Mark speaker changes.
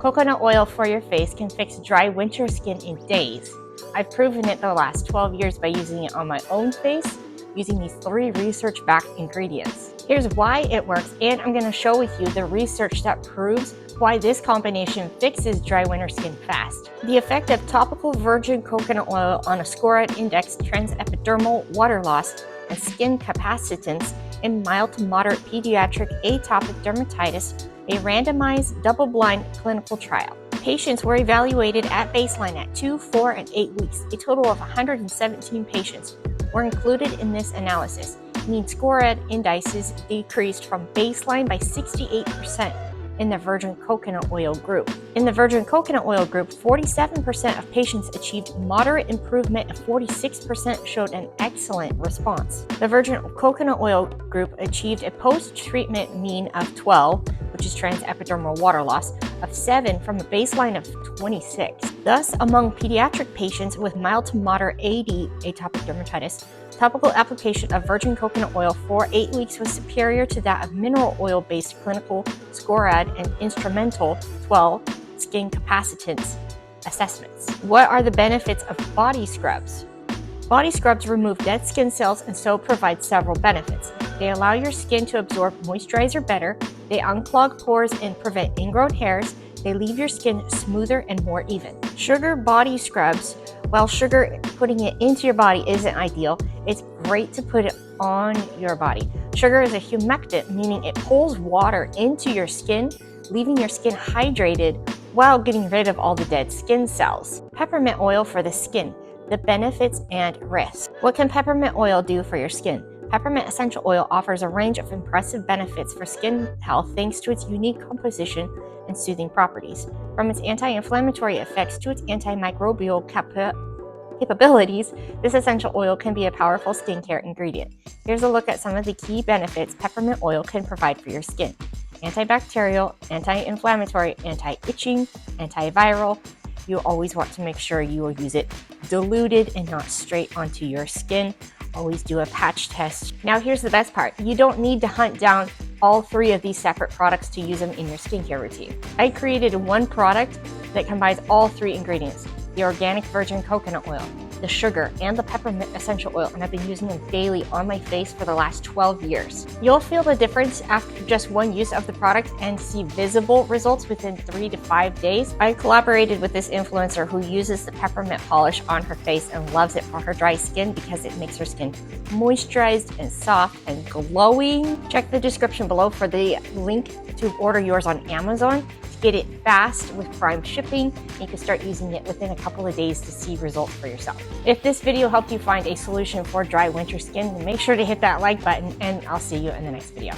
Speaker 1: Coconut oil for your face can fix dry winter skin in days. I've proven it the last 12 years by using it on my own face, using these 3 research-backed ingredients. Here's why it works, and I'm going to show with you the research that proves why this combination fixes dry winter skin fast. The effect of topical virgin coconut oil on a SCORAD index transepidermal water loss and skin capacitance in mild to moderate pediatric atopic dermatitis, a randomized, double-blind clinical trial. Patients were evaluated at baseline at 2, 4, and 8 weeks. A total of 117 patients were included in this analysis. Mean SCORAD indices decreased from baseline by 68% in the virgin coconut oil group. In the virgin coconut oil group, 47% of patients achieved moderate improvement and 46% showed an excellent response. The virgin coconut oil group achieved a post-treatment mean of 12, which is transepidermal water loss, of 7 from a baseline of 26. Thus, among pediatric patients with mild to moderate AD, atopic dermatitis, topical application of virgin coconut oil for 8 weeks was superior to that of mineral oil-based clinical SCORAD and instrumental 12 skin capacitance assessments. What are the benefits of body scrubs? Body scrubs remove dead skin cells and so provide several benefits. They allow your skin to absorb moisturizer better, they unclog pores and prevent ingrown hairs, they leave your skin smoother and more even. Sugar body scrubs, while sugar putting it into your body isn't ideal, it's great to put it on your body. Sugar is a humectant, meaning it pulls water into your skin, leaving your skin hydrated while getting rid of all the dead skin cells. Peppermint oil for the skin, the benefits and risks. What can peppermint oil do for your skin? Peppermint essential oil offers a range of impressive benefits for skin health thanks to its unique composition and soothing properties. From its anti-inflammatory effects to its antimicrobial capabilities, this essential oil can be a powerful skincare ingredient. Here's a look at some of the key benefits peppermint oil can provide for your skin. Antibacterial, anti-inflammatory, anti-itching, antiviral. You always want to make sure you will use it diluted and not straight onto your skin. Always do a patch test. Now here's the best part. You don't need to hunt down all 3 of these separate products to use them in your skincare routine. I created one product that combines all 3 ingredients: the organic virgin coconut oil, the sugar, and the peppermint essential oil, and I've been using them daily on my face for the last 12 years. You'll feel the difference after just one use of the product and see visible results within 3 to 5 days. I collaborated with this influencer who uses the peppermint polish on her face and loves it for her dry skin because it makes her skin moisturized and soft and glowing. Check the description below for the link to order yours on Amazon. Get it fast with Prime shipping. You can start using it within a couple of days to see results for yourself. If this video helped you find a solution for dry winter skin, then make sure to hit that like button, and I'll see you in the next video.